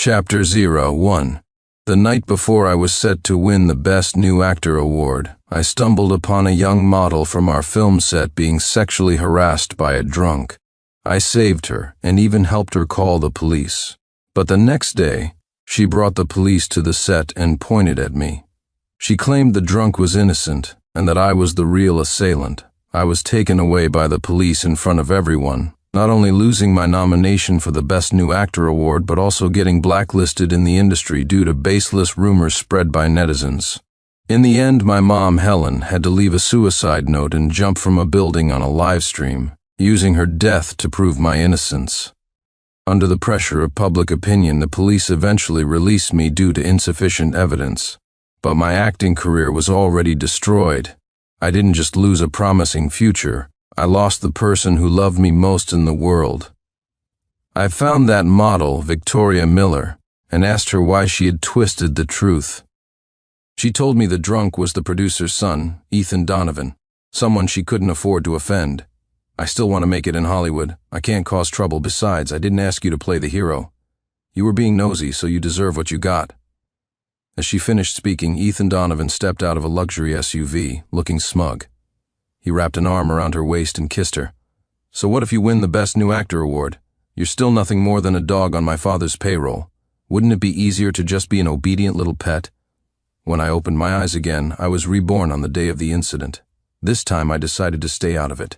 Chapter 01. The night before I was set to win the Best New Actor award, I stumbled upon a young model from our film set being sexually harassed by a drunk. I saved her and even helped her call the police. But the next day, she brought the police to the set and pointed at me. She claimed the drunk was innocent and that I was the real assailant. I was taken away by the police in front of everyone, not only losing my nomination for the Best New Actor award but also getting blacklisted in the industry due to baseless rumors spread by netizens. In the end, my mom, Helen, had to leave a suicide note and jump from a building on a live stream, using her death to prove my innocence. Under the pressure of public opinion, the police eventually released me due to insufficient evidence. But my acting career was already destroyed. I didn't just lose a promising future, I lost the person who loved me most in the world. I found that model, Victoria Miller, and asked her why she had twisted the truth. She told me the drunk was the producer's son, Ethan Donovan, someone she couldn't afford to offend. I still want to make it in Hollywood. I can't cause trouble. Besides, I didn't ask you to play the hero. You were being nosy, so you deserve what you got. As she finished speaking, Ethan Donovan stepped out of a luxury SUV, looking smug. He wrapped an arm around her waist and kissed her. So what if you win the Best New Actor award? You're still nothing more than a dog on my father's payroll. Wouldn't it be easier to just be an obedient little pet? When I opened my eyes again, I was reborn on the day of the incident. This time I decided to stay out of it.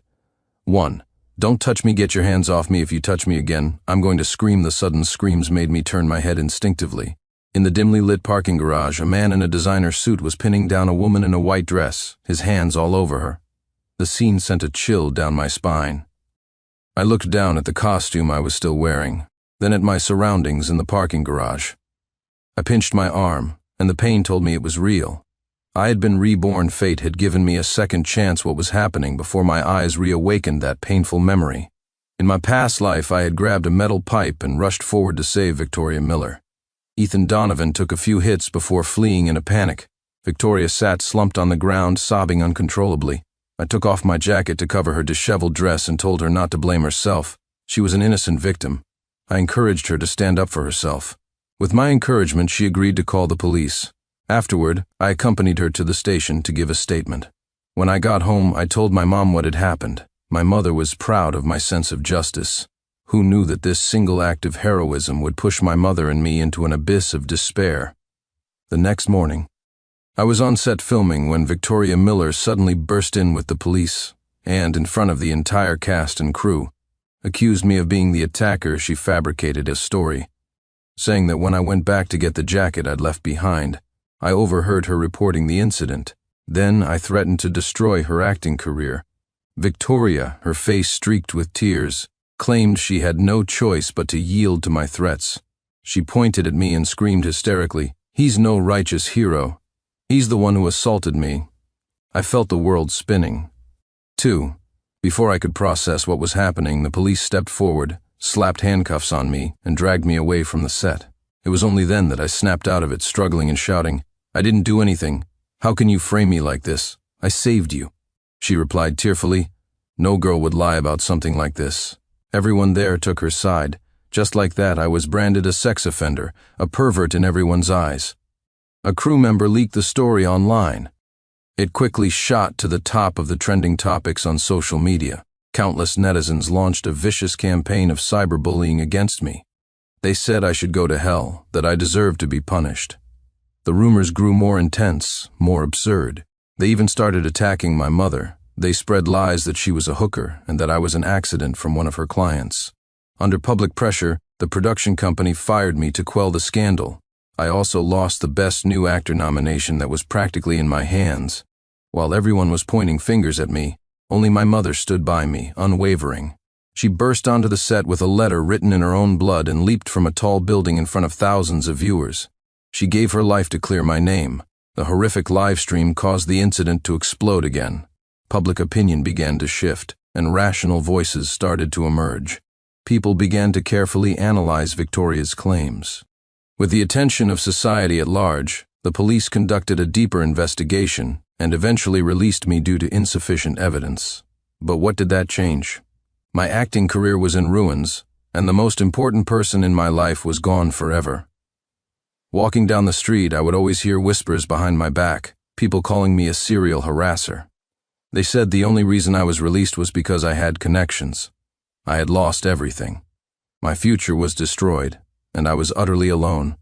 1. Don't touch me. Get your hands off me. If you touch me again, I'm going to scream. The sudden screams made me turn my head instinctively. In the dimly lit parking garage, a man in a designer suit was pinning down a woman in a white dress, his hands all over her. The scene sent a chill down my spine. I looked down at the costume I was still wearing, then at my surroundings in the parking garage. I pinched my arm, and the pain told me it was real. I had been reborn. Fate had given me a second chance. What was happening before my eyes reawakened that painful memory. In my past life, I had grabbed a metal pipe and rushed forward to save Victoria Miller. Ethan Donovan took a few hits before fleeing in a panic. Victoria sat slumped on the ground, sobbing uncontrollably. I took off my jacket to cover her disheveled dress and told her not to blame herself. She was an innocent victim. I encouraged her to stand up for herself. With my encouragement, she agreed to call the police. Afterward, I accompanied her to the station to give a statement. When I got home, I told my mom what had happened. My mother was proud of my sense of justice. Who knew that this single act of heroism would push my mother and me into an abyss of despair? The next morning, I was on set filming when Victoria Miller suddenly burst in with the police and, in front of the entire cast and crew, accused me of being the attacker. She fabricated a story, saying that when I went back to get the jacket I'd left behind, I overheard her reporting the incident. Then I threatened to destroy her acting career. Victoria, her face streaked with tears, claimed she had no choice but to yield to my threats. She pointed at me and screamed hysterically, "He's no righteous hero. He's the one who assaulted me." I felt the world spinning. 2. Before I could process what was happening, the police stepped forward, slapped handcuffs on me, and dragged me away from the set. It was only then that I snapped out of it, struggling and shouting, "I didn't do anything. How can you frame me like this? I saved you." She replied tearfully, "No girl would lie about something like this." Everyone there took her side. Just like that, I was branded a sex offender, a pervert in everyone's eyes. A crew member leaked the story online. It quickly shot to the top of the trending topics on social media. Countless netizens launched a vicious campaign of cyberbullying against me. They said I should go to hell, that I deserved to be punished. The rumors grew more intense, more absurd. They even started attacking my mother. They spread lies that she was a hooker and that I was an accident from one of her clients. Under public pressure, the production company fired me to quell the scandal. I also lost the Best New Actor nomination that was practically in my hands. While everyone was pointing fingers at me, only my mother stood by me, unwavering. She burst onto the set with a letter written in her own blood and leaped from a tall building in front of thousands of viewers. She gave her life to clear my name. The horrific live stream caused the incident to explode again. Public opinion began to shift, and rational voices started to emerge. People began to carefully analyze Victoria's claims. With the attention of society at large, the police conducted a deeper investigation and eventually released me due to insufficient evidence. But what did that change? My acting career was in ruins, and the most important person in my life was gone forever. Walking down the street, I would always hear whispers behind my back, people calling me a serial harasser. They said the only reason I was released was because I had connections. I had lost everything. My future was destroyed, and I was utterly alone.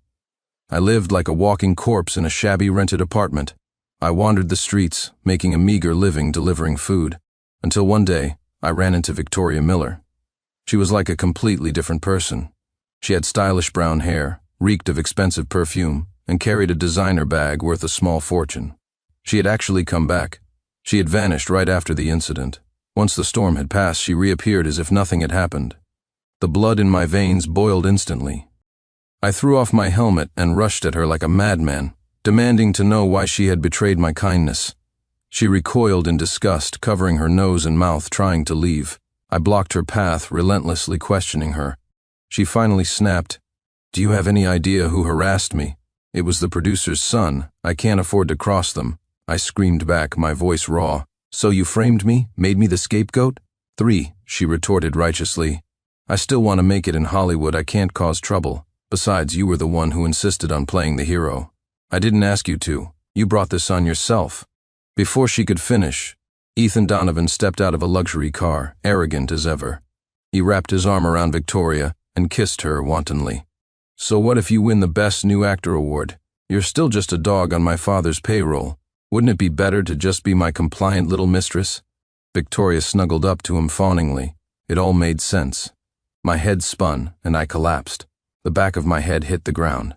I lived like a walking corpse in a shabby rented apartment. I wandered the streets, making a meager living delivering food, until one day I ran into Victoria Miller. She was like a completely different person. She had stylish brown hair, reeked of expensive perfume, and carried a designer bag worth a small fortune. She had actually come back. She had vanished right after the incident. Once the storm had passed, she reappeared as if nothing had happened. The blood in my veins boiled instantly. I threw off my helmet and rushed at her like a madman, demanding to know why she had betrayed my kindness. She recoiled in disgust, covering her nose and mouth, trying to leave. I blocked her path, relentlessly questioning her. She finally snapped, "Do you have any idea who harassed me? It was the producer's son. I can't afford to cross them." I screamed back, my voice raw. "So you framed me? Made me the scapegoat?" "3," she retorted righteously. "I still want to make it in Hollywood. I can't cause trouble. Besides, you were the one who insisted on playing the hero. I didn't ask you to. You brought this on yourself." Before she could finish, Ethan Donovan stepped out of a luxury car, arrogant as ever. He wrapped his arm around Victoria and kissed her wantonly. "So what if you win the Best New Actor award? You're still just a dog on my father's payroll. Wouldn't it be better to just be my compliant little mistress?" Victoria snuggled up to him fawningly. It all made sense. My head spun, and I collapsed. The back of my head hit the ground.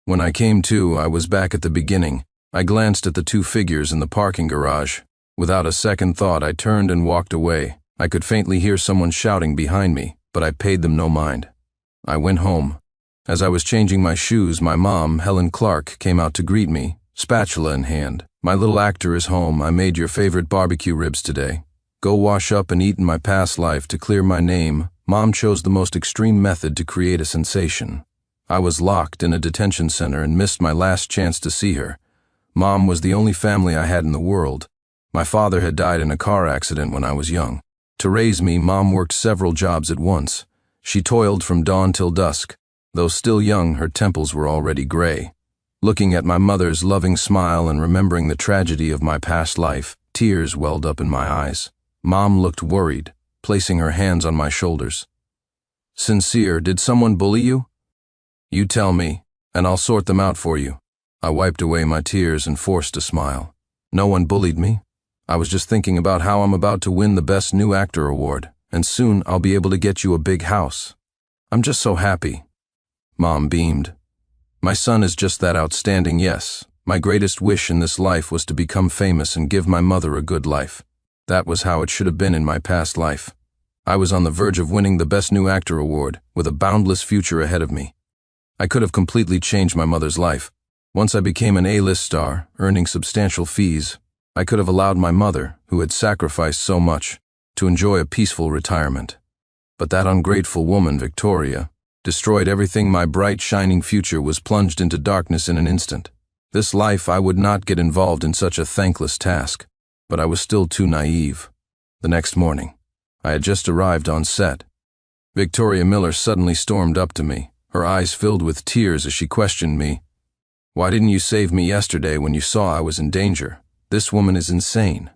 When I came to, I was back at the beginning. I glanced at the two figures in the parking garage. Without a second thought, I turned and walked away. I could faintly hear someone shouting behind me, but I paid them no mind. I went home. As I was changing my shoes, my mom, Helen Clark, came out to greet me, spatula in hand. "My little actor is home. I made your favorite barbecue ribs today. Go wash up and eat in my past life to clear my name." Mom chose the most extreme method to create a sensation. I was locked in a detention center and missed my last chance to see her. Mom was the only family I had in the world. My father had died in a car accident when I was young. To raise me, Mom worked several jobs at once. She toiled from dawn till dusk. Though still young, her temples were already gray. Looking at my mother's loving smile and remembering the tragedy of my past life, tears welled up in my eyes. Mom looked worried, placing her hands on my shoulders. "Sincere, did someone bully you? You tell me, and I'll sort them out for you." I wiped away my tears and forced a smile. "No one bullied me. I was just thinking about how I'm about to win the Best New Actor award, and soon I'll be able to get you a big house. I'm just so happy." Mom beamed. "My son is just that outstanding, yes. My greatest wish in this life was to become famous and give my mother a good life. That was how it should have been in my past life. I was on the verge of winning the Best New Actor award, with a boundless future ahead of me. I could have completely changed my mother's life. Once I became an A-list star, earning substantial fees, I could have allowed my mother, who had sacrificed so much, to enjoy a peaceful retirement. But that ungrateful woman, Victoria, destroyed everything. My bright, shining future was plunged into darkness in an instant. This life, I would not get involved in such a thankless task, but I was still too naive. The next morning, I had just arrived on set. Victoria Miller suddenly stormed up to me, her eyes filled with tears as she questioned me. "Why didn't you save me yesterday when you saw I was in danger? This woman is insane."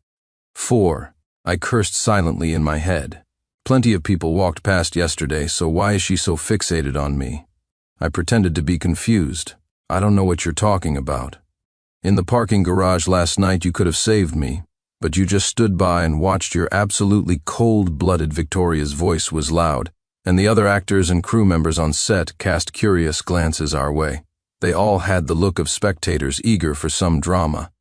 4. I cursed silently in my head. Plenty of people walked past yesterday, so why is she so fixated on me? I pretended to be confused. "I don't know what you're talking about. In the parking garage last night you could have saved me, but you just stood by and watched your absolutely cold-blooded." Victoria's voice was loud, and the other actors and crew members on set cast curious glances our way. They all had the look of spectators eager for some drama.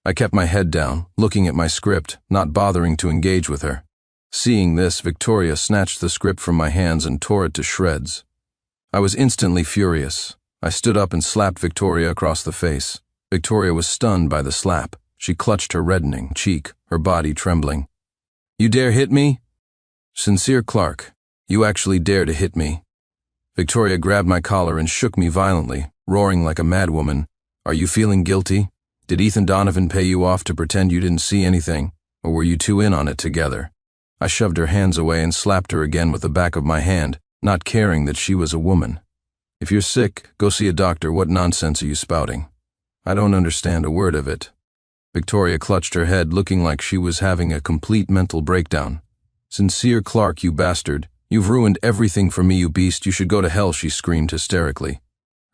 I kept my head down, looking at my script, not bothering to engage with her. Seeing this, Victoria snatched the script from my hands and tore it to shreds. I was instantly furious. I stood up and slapped Victoria across the face. Victoria was stunned by the slap. She clutched her reddening cheek, her body trembling. "You dare hit me?" "Sincere Clark, you actually dare to hit me?" Victoria grabbed my collar and shook me violently, roaring like a madwoman. "Are you feeling guilty? Did Ethan Donovan pay you off to pretend you didn't see anything, or were you two in on it together?" I shoved her hands away and slapped her again with the back of my hand, not caring that she was a woman. If you're sick, go see a doctor. What nonsense are you spouting? I don't understand a word of it. Victoria clutched her head, looking like she was having a complete mental breakdown. Sincere Clark, you bastard. You've ruined everything for me, you beast. You should go to hell, she screamed hysterically.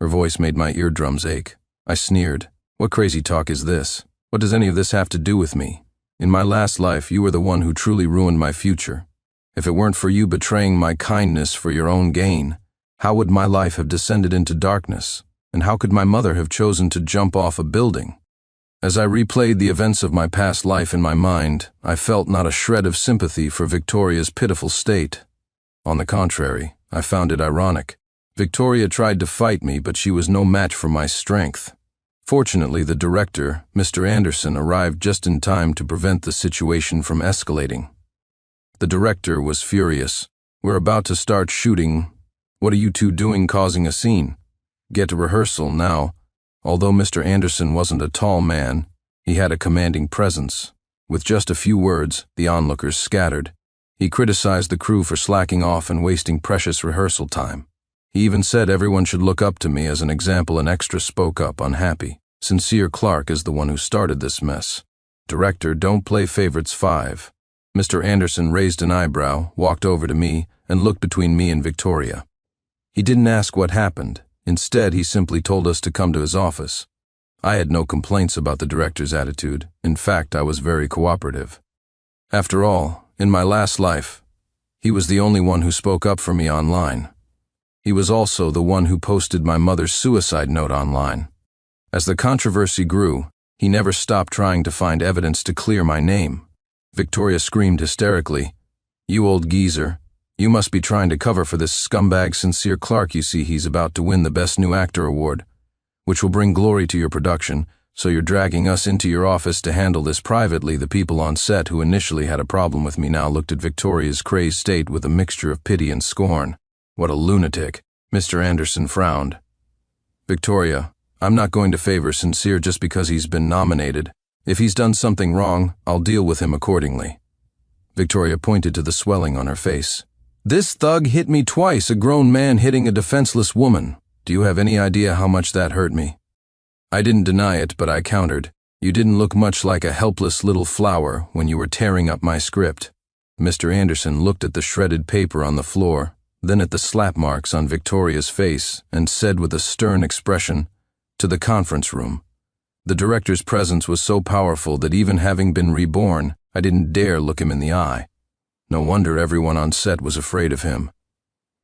Her voice made my eardrums ache. I sneered. What crazy talk is this? What does any of this have to do with me? In my last life, you were the one who truly ruined my future. If it weren't for you betraying my kindness for your own gain, how would my life have descended into darkness? And how could my mother have chosen to jump off a building? As I replayed the events of my past life in my mind, I felt not a shred of sympathy for Victoria's pitiful state. On the contrary, I found it ironic. Victoria tried to fight me, but she was no match for my strength. Fortunately, the director, Mr. Anderson, arrived just in time to prevent the situation from escalating. The director was furious. We're about to start shooting. What are you two doing causing a scene? Get to rehearsal now. Although Mr. Anderson wasn't a tall man, he had a commanding presence. With just a few words, the onlookers scattered. He criticized the crew for slacking off and wasting precious rehearsal time. He even said everyone should look up to me as an example, and extra spoke up, unhappy. Sincere Clark is the one who started this mess. Director, don't play favorites 5. Mr. Anderson raised an eyebrow, walked over to me, and looked between me and Victoria. He didn't ask what happened. Instead, he simply told us to come to his office. I had no complaints about the director's attitude. In fact, I was very cooperative. After all, in my last life, he was the only one who spoke up for me online. He was also the one who posted my mother's suicide note online. As the controversy grew, he never stopped trying to find evidence to clear my name. Victoria screamed hysterically, "You old geezer. You must be trying to cover for this scumbag Sincere Clark. You see, he's about to win the Best New Actor award, which will bring glory to your production, so you're dragging us into your office to handle this privately." The people on set who initially had a problem with me now looked at Victoria's crazed state with a mixture of pity and scorn. What a lunatic. Mr. Anderson frowned. Victoria, I'm not going to favor Sincere just because he's been nominated. If he's done something wrong, I'll deal with him accordingly. Victoria pointed to the swelling on her face. This thug hit me twice, a grown man hitting a defenseless woman. Do you have any idea how much that hurt me? I didn't deny it, but I countered. You didn't look much like a helpless little flower when you were tearing up my script. Mr. Anderson looked at the shredded paper on the floor, then at the slap marks on Victoria's face, and said with a stern expression, "To the conference room." The director's presence was so powerful that even having been reborn, I didn't dare look him in the eye. No wonder everyone on set was afraid of him.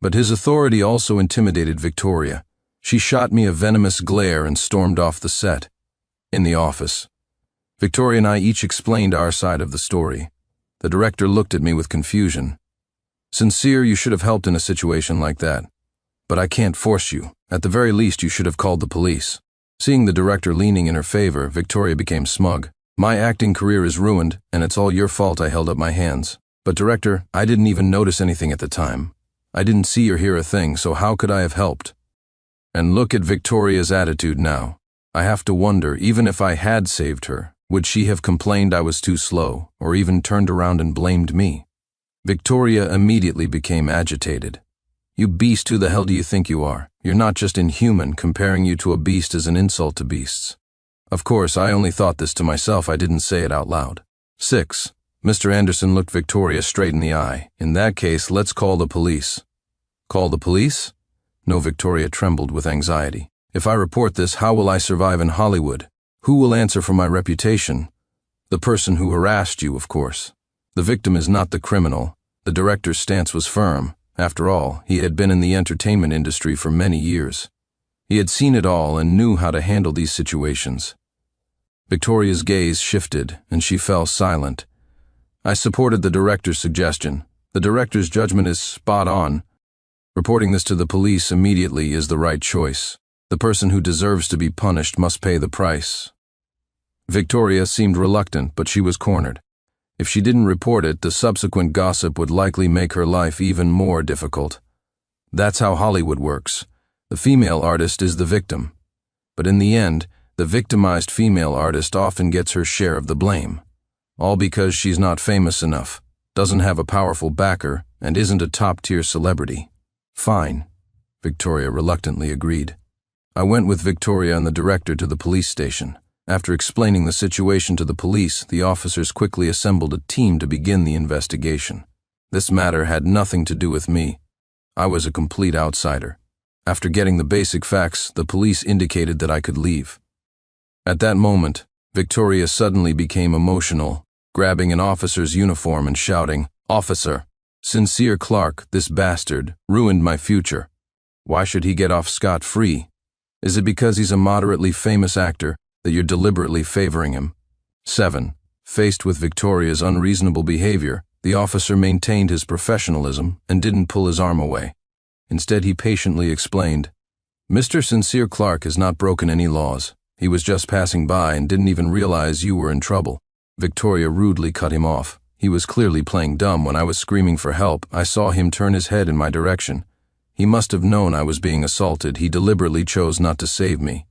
But his authority also intimidated Victoria. She shot me a venomous glare and stormed off the set. In the office, Victoria and I each explained our side of the story. The director looked at me with confusion. Sincere, you should have helped in a situation like that. But I can't force you. At the very least, you should have called the police. Seeing the director leaning in her favor, Victoria became smug. My acting career is ruined, and it's all your fault. I held up my hands. But director, I didn't even notice anything at the time. I didn't see or hear a thing, so how could I have helped? And look at Victoria's attitude now. I have to wonder, even if I had saved her, would she have complained I was too slow, or even turned around and blamed me? Victoria immediately became agitated. You beast, who the hell do you think you are? You're not just inhuman. Comparing you to a beast is an insult to beasts. Of course, I only thought this to myself. I didn't say it out loud. 6. Mr. Anderson looked Victoria straight in the eye. In that case, let's call the police. Call the police? No, Victoria trembled with anxiety. If I report this, how will I survive in Hollywood? Who will answer for my reputation? The person who harassed you, of course. The victim is not the criminal. The director's stance was firm. After all, he had been in the entertainment industry for many years. He had seen it all and knew how to handle these situations. Victoria's gaze shifted, and she fell silent. I supported the director's suggestion. The director's judgment is spot on. Reporting this to the police immediately is the right choice. The person who deserves to be punished must pay the price. Victoria seemed reluctant, but she was cornered. If she didn't report it, the subsequent gossip would likely make her life even more difficult. That's how Hollywood works. The female artist is the victim. But in the end, the victimized female artist often gets her share of the blame. All because she's not famous enough, doesn't have a powerful backer, and isn't a top-tier celebrity. Fine. Victoria reluctantly agreed. I went with Victoria and the director to the police station. After explaining the situation to the police, the officers quickly assembled a team to begin the investigation. This matter had nothing to do with me. I was a complete outsider. After getting the basic facts, the police indicated that I could leave. At that moment, Victoria suddenly became emotional, grabbing an officer's uniform and shouting, "Officer, Sincere Clark, this bastard, ruined my future. Why should he get off scot-free? Is it because he's a moderately famous actor that you're deliberately favoring him?" 7. Faced with Victoria's unreasonable behavior, the officer maintained his professionalism and didn't pull his arm away. Instead, he patiently explained, "Mr. Sincere Clark has not broken any laws. He was just passing by and didn't even realize you were in trouble." Victoria rudely cut him off. He was clearly playing dumb. When I was screaming for help, I saw him turn his head in my direction. He must have known I was being assaulted. He deliberately chose not to save me.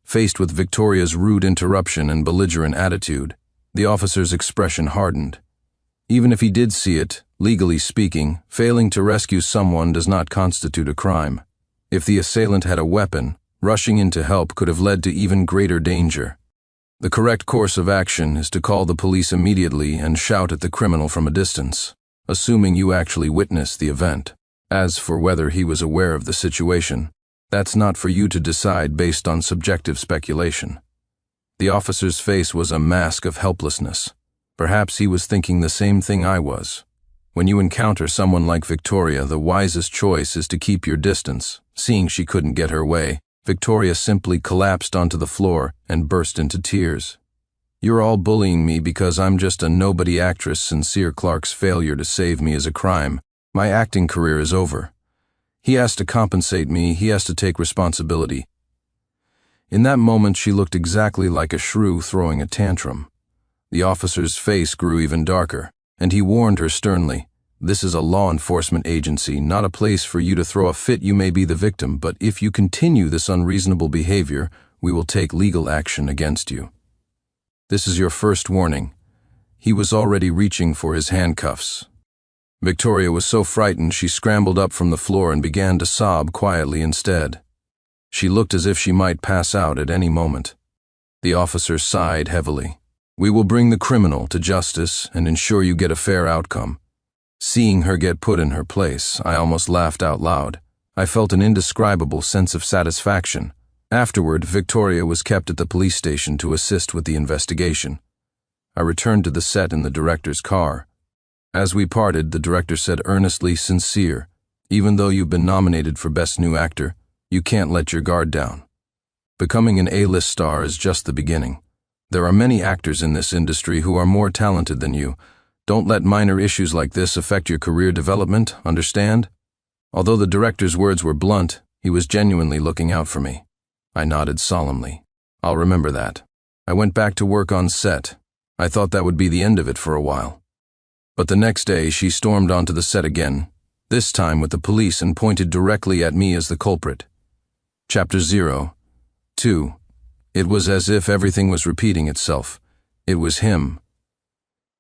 Faced with Victoria's rude interruption and belligerent attitude, the officer's expression hardened. Even if he did see it, legally speaking, failing to rescue someone does not constitute a crime. If the assailant had a weapon, rushing in to help could have led to even greater danger. The correct course of action is to call the police immediately and shout at the criminal from a distance, assuming you actually witnessed the event. As for whether he was aware of the situation, that's not for you to decide based on subjective speculation. The officer's face was a mask of helplessness. Perhaps he was thinking the same thing I was. When you encounter someone like Victoria, the wisest choice is to keep your distance. Seeing she couldn't get her way, Victoria simply collapsed onto the floor and burst into tears. "You're all bullying me because I'm just a nobody actress. Sincere Clark's failure to save me is a crime. My acting career is over. He has to compensate me. He has to take responsibility." In that moment, she looked exactly like a shrew throwing a tantrum. The officer's face grew even darker, and he warned her sternly, "This is a law enforcement agency, not a place for you to throw a fit. You may be the victim, but if you continue this unreasonable behavior, we will take legal action against you. This is your first warning." He was already reaching for his handcuffs. Victoria was so frightened she scrambled up from the floor and began to sob quietly instead. She looked as if she might pass out at any moment. The officer sighed heavily. "We will bring the criminal to justice and ensure you get a fair outcome." Seeing her get put in her place, I almost laughed out loud. I felt an indescribable sense of satisfaction. Afterward, Victoria was kept at the police station to assist with the investigation. I returned to the set in the director's car. As we parted, the director said earnestly, "Sincere, even though you've been nominated for Best New Actor, you can't let your guard down. Becoming an A-list star is just the beginning. There are many actors in this industry who are more talented than you. Don't let minor issues like this affect your career development, understand?" Although the director's words were blunt, he was genuinely looking out for me. I nodded solemnly. "I'll remember that." I went back to work on set. I thought that would be the end of it for a while. But the next day, she stormed onto the set again, this time with the police, and pointed directly at me as the culprit. Chapter 0:2. It was as if everything was repeating itself. It was him.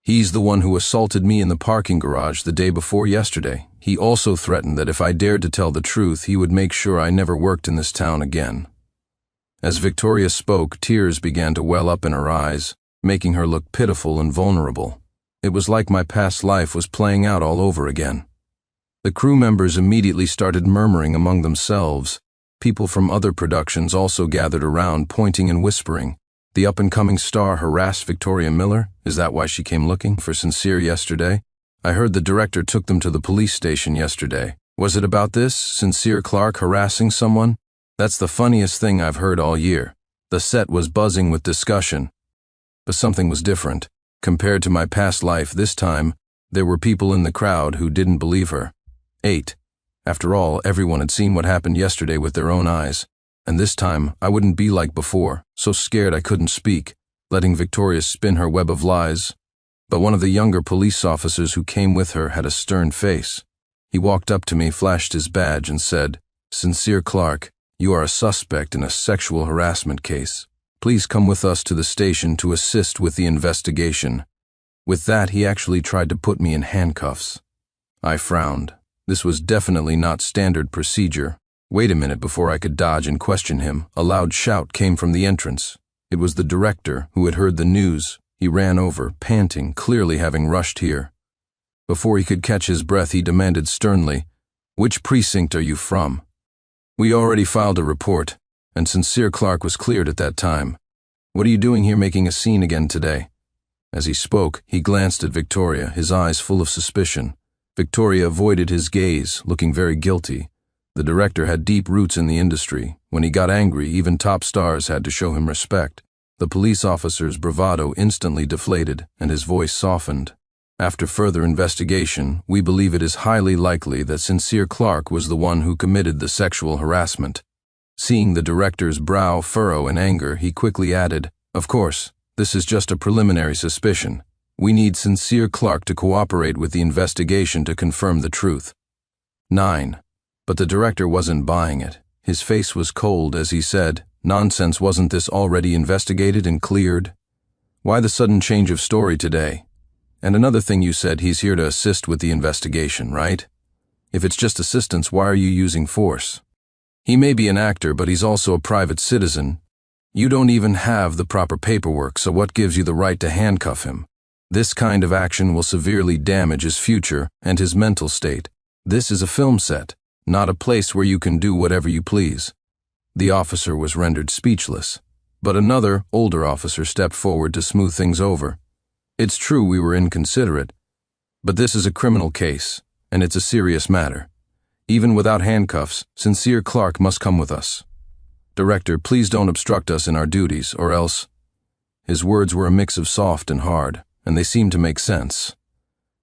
He's the one who assaulted me in the parking garage the day before yesterday. He also threatened that if I dared to tell the truth, he would make sure I never worked in this town again. As Victoria spoke, tears began to well up in her eyes, making her look pitiful and vulnerable. It was like my past life was playing out all over again. The crew members immediately started murmuring among themselves. People from other productions also gathered around, pointing and whispering. The up-and-coming star harassed Victoria Miller? Is that why she came looking for Sincere yesterday? I heard the director took them to the police station yesterday. Was it about this, Sincere Clark harassing someone? That's the funniest thing I've heard all year. The set was buzzing with discussion. But something was different. Compared to my past life, this time, there were people in the crowd who didn't believe her. 8. After all, everyone had seen what happened yesterday with their own eyes. And this time, I wouldn't be like before, so scared I couldn't speak, letting Victoria spin her web of lies. But one of the younger police officers who came with her had a stern face. He walked up to me, flashed his badge, and said, "Sincere Clark, you are a suspect in a sexual harassment case. Please come with us to the station to assist with the investigation." With that, he actually tried to put me in handcuffs. I frowned. This was definitely not standard procedure. Wait a minute before I could dodge and question him. A loud shout came from the entrance. It was the director, who had heard the news. He ran over, panting, clearly having rushed here. Before he could catch his breath, he demanded sternly, "Which precinct are you from?" "We already filed a report, and Sincere Clark was cleared at that time. What are you doing here making a scene again today?" As he spoke, he glanced at Victoria, his eyes full of suspicion. Victoria avoided his gaze, looking very guilty. The director had deep roots in the industry. When he got angry, even top stars had to show him respect. The police officer's bravado instantly deflated, and his voice softened. "After further investigation, we believe it is highly likely that Sincere Clark was the one who committed the sexual harassment." Seeing the director's brow furrow in anger, he quickly added, "Of course, this is just a preliminary suspicion. We need Sincere Clark to cooperate with the investigation to confirm the truth." 9. But the director wasn't buying it. His face was cold as he said, "Nonsense, wasn't this already investigated and cleared? Why the sudden change of story today? And another thing, you said he's here to assist with the investigation, right? If it's just assistance, why are you using force? He may be an actor, but he's also a private citizen. You don't even have the proper paperwork, so what gives you the right to handcuff him? This kind of action will severely damage his future and his mental state. This is a film set, not a place where you can do whatever you please." The officer was rendered speechless, but another, older officer stepped forward to smooth things over. "It's true we were inconsiderate, but this is a criminal case, and it's a serious matter. Even without handcuffs, Sincere Clark must come with us. Director, please don't obstruct us in our duties, or else—" His words were a mix of soft and hard, and they seemed to make sense.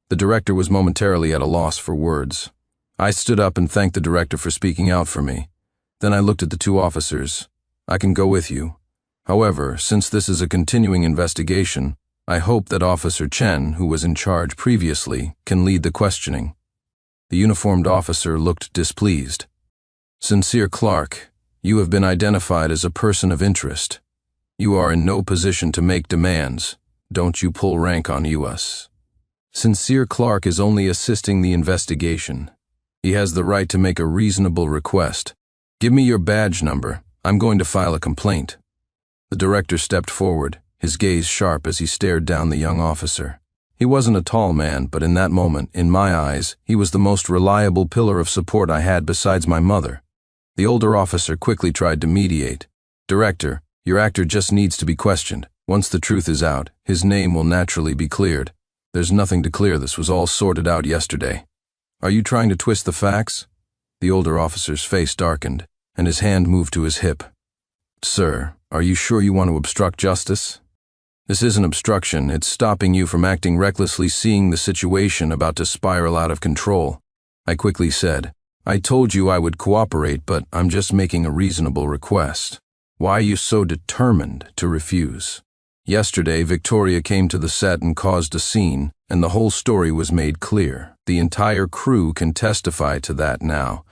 The director was momentarily at a loss for words. I stood up and thanked the director for speaking out for me. Then I looked at the two officers. "I can go with you. However, since this is a continuing investigation, I hope that Officer Chen, who was in charge previously, can lead the questioning." The uniformed officer looked displeased. "Sincere Clark, you have been identified as a person of interest. You are in no position to make demands. Don't you pull rank on us. Sincere Clark is only assisting the investigation. He has the right to make a reasonable request. Give me your badge number. I'm going to file a complaint." The director stepped forward, his gaze sharp as he stared down the young officer. He wasn't a tall man, but in that moment, in my eyes, he was the most reliable pillar of support I had besides my mother. The older officer quickly tried to mediate. "Director, your actor just needs to be questioned. Once the truth is out, his name will naturally be cleared. There's nothing to clear. This was all sorted out yesterday." "Are you trying to twist the facts?" The older officer's face darkened, and his hand moved to his hip. "Sir, are you sure you want to obstruct justice? This isn't obstruction, it's stopping you from acting recklessly, seeing the situation about to spiral out of control." I quickly said, "I told you I would cooperate, but I'm just making a reasonable request. Why are you so determined to refuse? Yesterday, Victoria came to the set and caused a scene, and the whole story was made clear. The entire crew can testify to that now.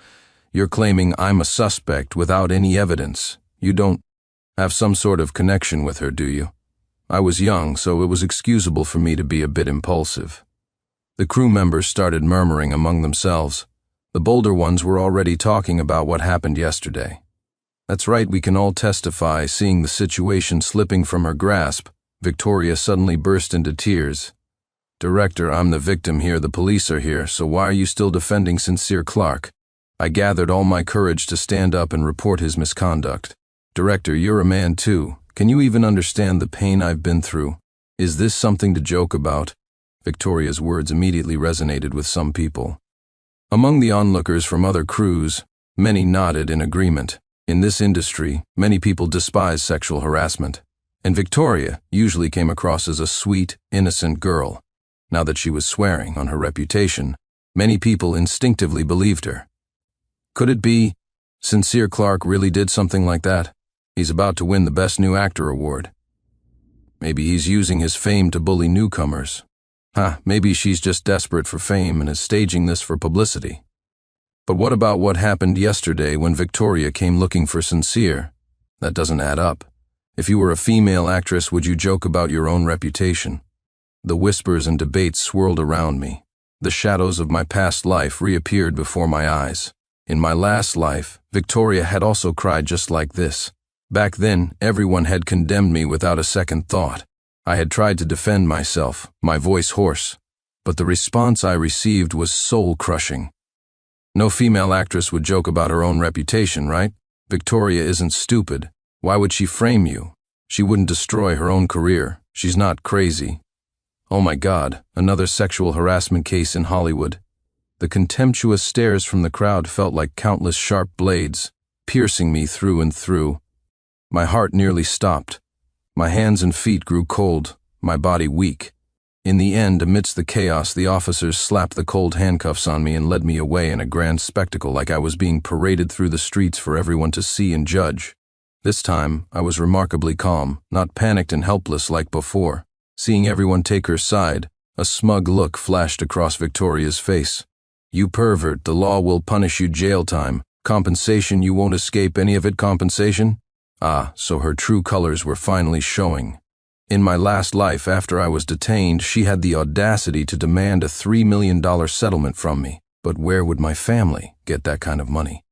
You're claiming I'm a suspect without any evidence. You don't have some sort of connection with her, do you? I was young, so it was excusable for me to be a bit impulsive." The crew members started murmuring among themselves. The bolder ones were already talking about what happened yesterday. "That's right, we can all testify." Seeing the situation slipping from her grasp, Victoria suddenly burst into tears. "Director, I'm the victim here. The police are here, so why are you still defending Sincere Clark?" I gathered all my courage to stand up and report his misconduct. "Director, you're a man too. Can you even understand the pain I've been through? Is this something to joke about?" Victoria's words immediately resonated with some people. Among the onlookers from other crews, many nodded in agreement. In this industry, many people despise sexual harassment, and Victoria usually came across as a sweet, innocent girl. Now that she was swearing on her reputation, many people instinctively believed her. Could it be Sincere Clark really did something like that? He's about to win the Best New Actor award. Maybe he's using his fame to bully newcomers. Maybe she's just desperate for fame and is staging this for publicity. But what about what happened yesterday when Victoria came looking for Sincere? That doesn't add up. If you were a female actress, would you joke about your own reputation? The whispers and debates swirled around me. The shadows of my past life reappeared before my eyes. In my last life, Victoria had also cried just like this. Back then, everyone had condemned me without a second thought. I had tried to defend myself, my voice hoarse, but the response I received was soul-crushing. No female actress would joke about her own reputation, right? Victoria isn't stupid. Why would she frame you? She wouldn't destroy her own career. She's not crazy. Oh my God, another sexual harassment case in Hollywood. The contemptuous stares from the crowd felt like countless sharp blades, piercing me through and through. My heart nearly stopped. My hands and feet grew cold, my body weak. In the end, amidst the chaos, the officers slapped the cold handcuffs on me and led me away in a grand spectacle like I was being paraded through the streets for everyone to see and judge. This time, I was remarkably calm, not panicked and helpless like before. Seeing everyone take her side, a smug look flashed across Victoria's face. You pervert, the law will punish you jail time. Compensation, you won't escape any of it, compensation? Ah, so her true colors were finally showing. In my last life, after I was detained, she had the audacity to demand a $3 million settlement from me. But where would my family get that kind of money?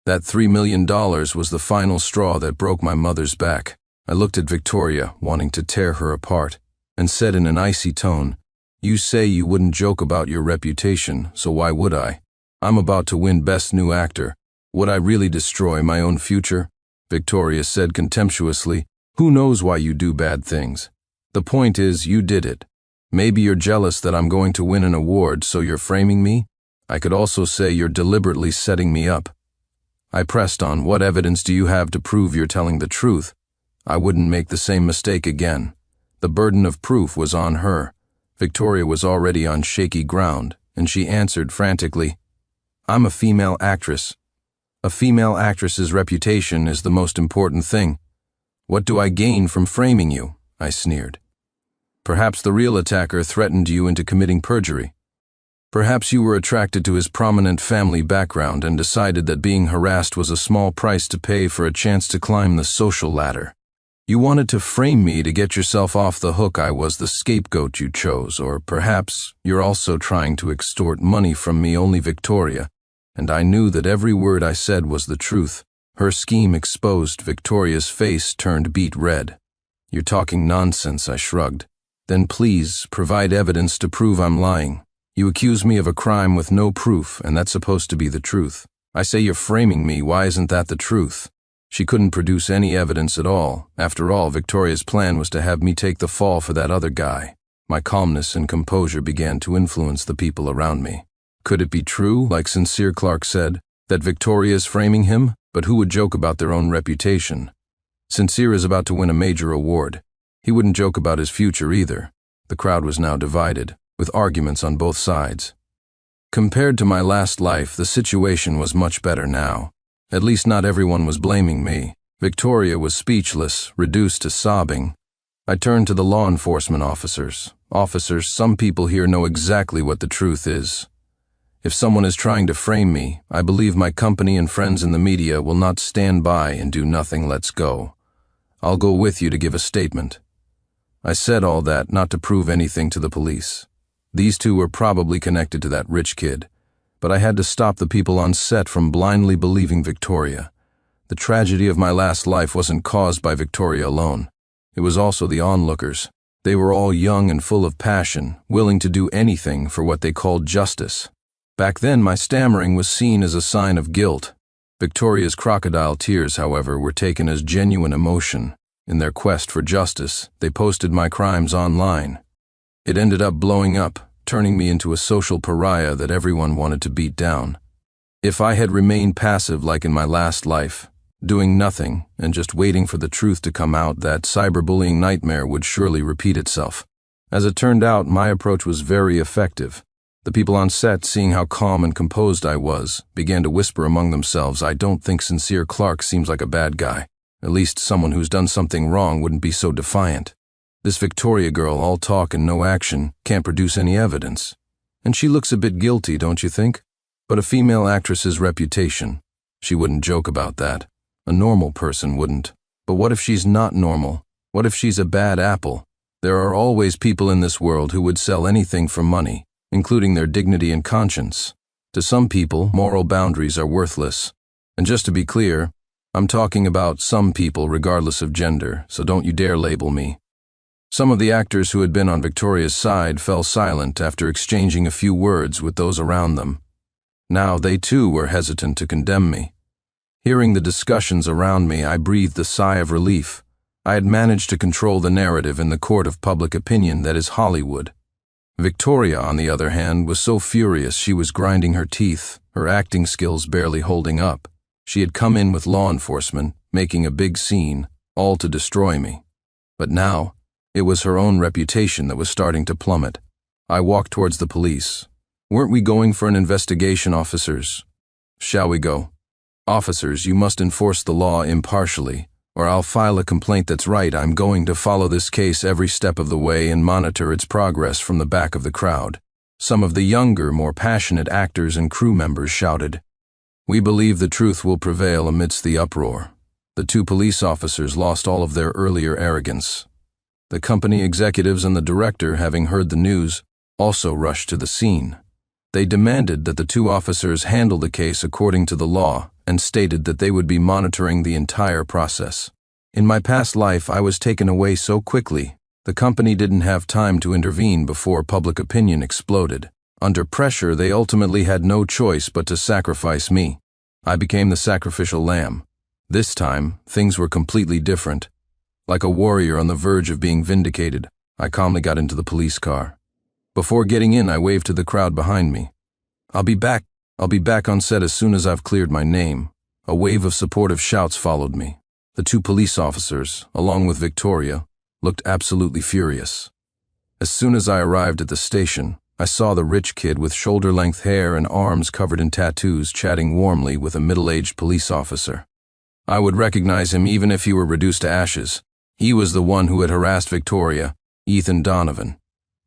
That $3 million was the final straw that broke my mother's back. I looked at Victoria, wanting to tear her apart, and said in an icy tone, "You say you wouldn't joke about your reputation, so why would I? I'm about to win Best New Actor. Would I really destroy my own future?" Victoria said contemptuously, "Who knows why you do bad things? The point is, you did it. Maybe you're jealous that I'm going to win an award, so you're framing me? I could also say you're deliberately setting me up." I pressed on, "What evidence do you have to prove you're telling the truth?" I wouldn't make the same mistake again. The burden of proof was on her. Victoria was already on shaky ground, and she answered frantically, "I'm a female actress. A female actress's reputation is the most important thing. What do I gain from framing you?" I sneered. "Perhaps the real attacker threatened you into committing perjury. Perhaps you were attracted to his prominent family background and decided that being harassed was a small price to pay for a chance to climb the social ladder. You wanted to frame me to get yourself off the hook. I was the scapegoat you chose, or perhaps you're also trying to extort money from me, only Victoria. And I knew that every word I said was the truth." Her scheme exposed, Victoria's face turned beet red. "You're talking nonsense," I shrugged. "Then please provide evidence to prove I'm lying. You accuse me of a crime with no proof, and that's supposed to be the truth. I say you're framing me. Why isn't that the truth?" She couldn't produce any evidence at all. After all, Victoria's plan was to have me take the fall for that other guy. My calmness and composure began to influence the people around me. Could it be true, like Sincere Clark said, that Victoria is framing him? But who would joke about their own reputation? Sincere is about to win a major award. He wouldn't joke about his future either. The crowd was now divided, with arguments on both sides. Compared to my last life, the situation was much better now. At least not everyone was blaming me. Victoria was speechless, reduced to sobbing. I turned to the law enforcement officers. "Officers, some people here know exactly what the truth is. If someone is trying to frame me, I believe my company and friends in the media will not stand by and do nothing. Let's go. I'll go with you to give a statement." I said all that not to prove anything to the police. These two were probably connected to that rich kid. But I had to stop the people on set from blindly believing Victoria. The tragedy of my last life wasn't caused by Victoria alone. It was also the onlookers. They were all young and full of passion, willing to do anything for what they called justice. Back then, my stammering was seen as a sign of guilt. Victoria's crocodile tears, however, were taken as genuine emotion. In their quest for justice, they posted my crimes online. It ended up blowing up, turning me into a social pariah that everyone wanted to beat down. If I had remained passive like in my last life, doing nothing and just waiting for the truth to come out, that cyberbullying nightmare would surely repeat itself. As it turned out, my approach was very effective. The people on set, seeing how calm and composed I was, began to whisper among themselves, "I don't think Sincere Clark seems like a bad guy. At least someone who's done something wrong wouldn't be so defiant. This Victoria girl, all talk and no action, can't produce any evidence. And she looks a bit guilty, don't you think? But a female actress's reputation, she wouldn't joke about that. A normal person wouldn't. But what if she's not normal? What if she's a bad apple? There are always people in this world who would sell anything for money, including their dignity and conscience. To some people, moral boundaries are worthless. And just to be clear, I'm talking about some people regardless of gender, so don't you dare label me. Some of the actors who had been on Victoria's side fell silent after exchanging a few words with those around them. Now they too were hesitant to condemn me. Hearing the discussions around me, I breathed a sigh of relief. I had managed to control the narrative in the court of public opinion that is Hollywood. Victoria, on the other hand, was so furious she was grinding her teeth, her acting skills barely holding up. She had come in with law enforcement, making a big scene, all to destroy me. But now, it was her own reputation that was starting to plummet. I walked towards the police. Weren't we going for an investigation, officers? Shall we go? Officers, you must enforce the law impartially, or I'll file a complaint that's right. I'm going to follow this case every step of the way and monitor its progress from the back of the crowd. Some of the younger, more passionate actors and crew members shouted. We believe the truth will prevail amidst the uproar. The two police officers lost all of their earlier arrogance. The company executives and the director, having heard the news, also rushed to the scene. They demanded that the two officers handle the case according to the law and stated that they would be monitoring the entire process. In my past life, I was taken away so quickly, the company didn't have time to intervene before public opinion exploded. Under pressure, they ultimately had no choice but to sacrifice me. I became the sacrificial lamb. This time, things were completely different. Like a warrior on the verge of being vindicated, I calmly got into the police car. Before getting in, I waved to the crowd behind me. I'll be back on set as soon as I've cleared my name. A wave of supportive shouts followed me. The two police officers, along with Victoria, looked absolutely furious. As soon as I arrived at the station, I saw the rich kid with shoulder-length hair and arms covered in tattoos chatting warmly with a middle-aged police officer. I would recognize him even if he were reduced to ashes. He was the one who had harassed Victoria, Ethan Donovan.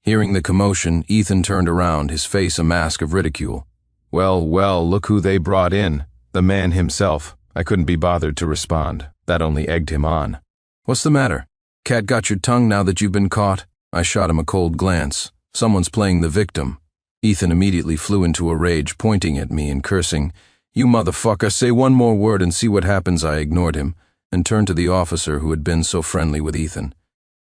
Hearing the commotion, Ethan turned around, his face a mask of ridicule. Well, look who they brought in. The man himself. I couldn't be bothered to respond. That only egged him on. What's the matter? Cat got your tongue now that you've been caught? I shot him a cold glance. Someone's playing the victim. Ethan immediately flew into a rage, pointing at me and cursing. You motherfucker, say one more word and see what happens. I ignored him and turned to the officer who had been so friendly with Ethan.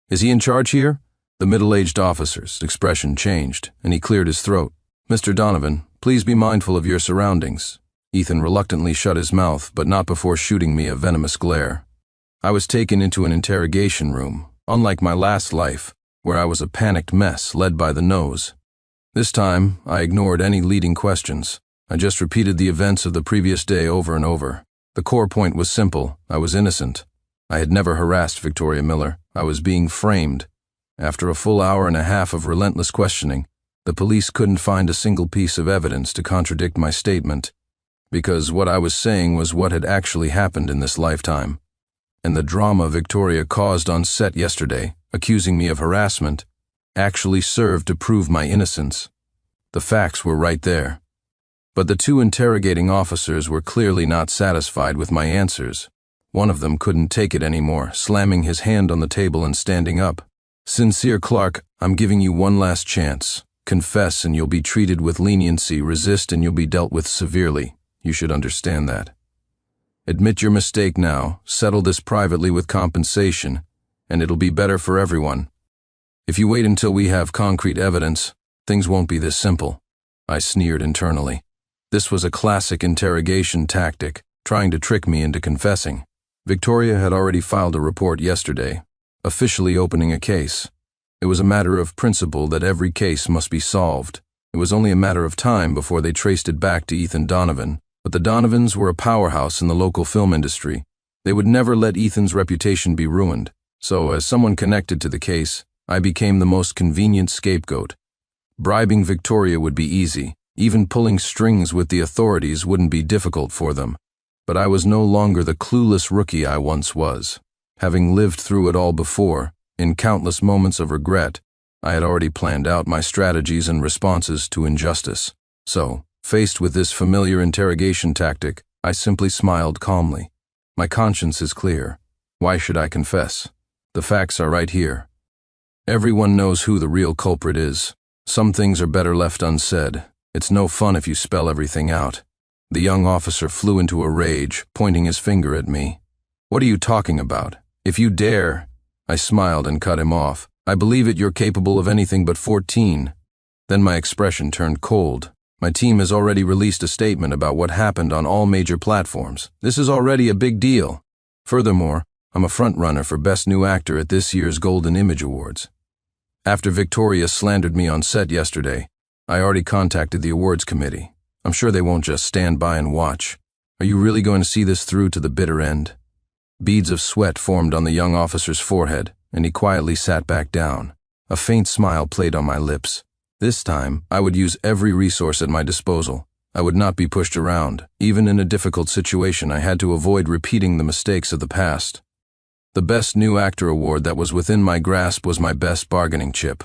Is he in charge here? The middle-aged officer's expression changed, and he cleared his throat. Mr. Donovan, please be mindful of your surroundings. Ethan reluctantly shut his mouth, but not before shooting me a venomous glare. I was taken into an interrogation room, unlike my last life, where I was a panicked mess led by the nose. This time, I ignored any leading questions. I just repeated the events of the previous day over and over. The core point was simple. I was innocent. I had never harassed Victoria Miller. I was being framed. After a full hour and a half of relentless questioning, the police couldn't find a single piece of evidence to contradict my statement, because what I was saying was what had actually happened in this lifetime. And the drama Victoria caused on set yesterday, accusing me of harassment, actually served to prove my innocence. The facts were right there. But the two interrogating officers were clearly not satisfied with my answers. One of them couldn't take it anymore, slamming his hand on the table and standing up. Sincere Clark, I'm giving you one last chance. Confess and you'll be treated with leniency. Resist and you'll be dealt with severely. You should understand that. Admit your mistake now, settle this privately with compensation, and it'll be better for everyone. If you wait until we have concrete evidence, things won't be this simple. I sneered internally. This was a classic interrogation tactic, trying to trick me into confessing. Victoria had already filed a report yesterday, officially opening a case. It was a matter of principle that every case must be solved. It was only a matter of time before they traced it back to Ethan Donovan. But the Donovans were a powerhouse in the local film industry. They would never let Ethan's reputation be ruined. So, as someone connected to the case, I became the most convenient scapegoat. Bribing Victoria would be easy. Even pulling strings with the authorities wouldn't be difficult for them. But I was no longer the clueless rookie I once was. Having lived through it all before, in countless moments of regret, I had already planned out my strategies and responses to injustice. So, faced with this familiar interrogation tactic, I simply smiled calmly. My conscience is clear. Why should I confess? The facts are right here. Everyone knows who the real culprit is. Some things are better left unsaid. It's no fun if you spell everything out. The young officer flew into a rage, pointing his finger at me. What are you talking about? If you dare. I smiled and cut him off. I believe it, you're capable of anything but 14. Then my expression turned cold. My team has already released a statement about what happened on all major platforms. This is already a big deal. Furthermore, I'm a front-runner for Best New Actor at this year's Golden Image Awards. After Victoria slandered me on set yesterday, I already contacted the awards committee. I'm sure they won't just stand by and watch. Are you really going to see this through to the bitter end? Beads of sweat formed on the young officer's forehead, and he quietly sat back down. A faint smile played on my lips. This time, I would use every resource at my disposal. I would not be pushed around. Even in a difficult situation, I had to avoid repeating the mistakes of the past. The Best New Actor award that was within my grasp was my best bargaining chip.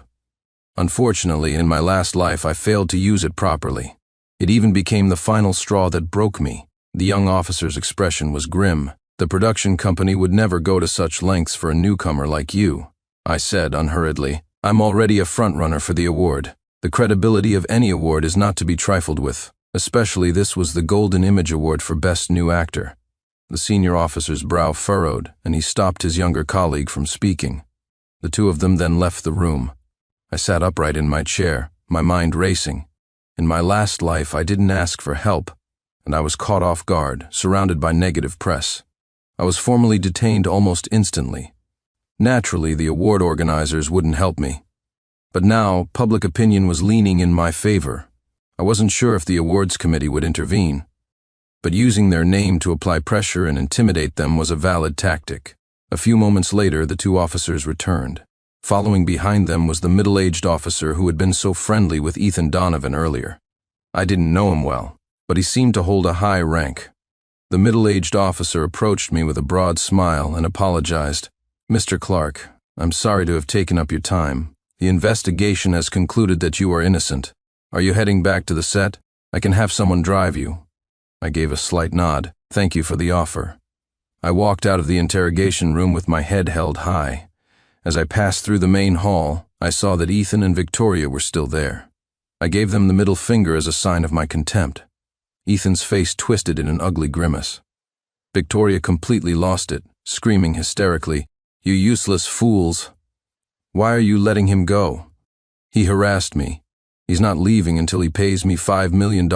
Unfortunately, in my last life, I failed to use it properly. It even became the final straw that broke me. The young officer's expression was grim. The production company would never go to such lengths for a newcomer like you. I said unhurriedly, I'm already a frontrunner for the award. The credibility of any award is not to be trifled with. Especially this was the Golden Image Award for Best New Actor. The senior officer's brow furrowed, and he stopped his younger colleague from speaking. The two of them then left the room. I sat upright in my chair, my mind racing. In my last life, I didn't ask for help, and I was caught off guard, surrounded by negative press. I was formally detained almost instantly. Naturally, the award organizers wouldn't help me. But now, public opinion was leaning in my favor. I wasn't sure if the awards committee would intervene, but using their name to apply pressure and intimidate them was a valid tactic. A few moments later, the two officers returned. Following behind them was the middle-aged officer who had been so friendly with Ethan Donovan earlier. I didn't know him well, but he seemed to hold a high rank. The middle-aged officer approached me with a broad smile and apologized. Mr. Clark, I'm sorry to have taken up your time. The investigation has concluded that you are innocent. Are you heading back to the set? I can have someone drive you. I gave a slight nod. Thank you for the offer. I walked out of the interrogation room with my head held high. As I passed through the main hall, I saw that Ethan and Victoria were still there. I gave them the middle finger as a sign of my contempt. Ethan's face twisted in an ugly grimace. Victoria completely lost it, screaming hysterically, "You useless fools! Why are you letting him go? He harassed me. He's not leaving until he pays me $5 million.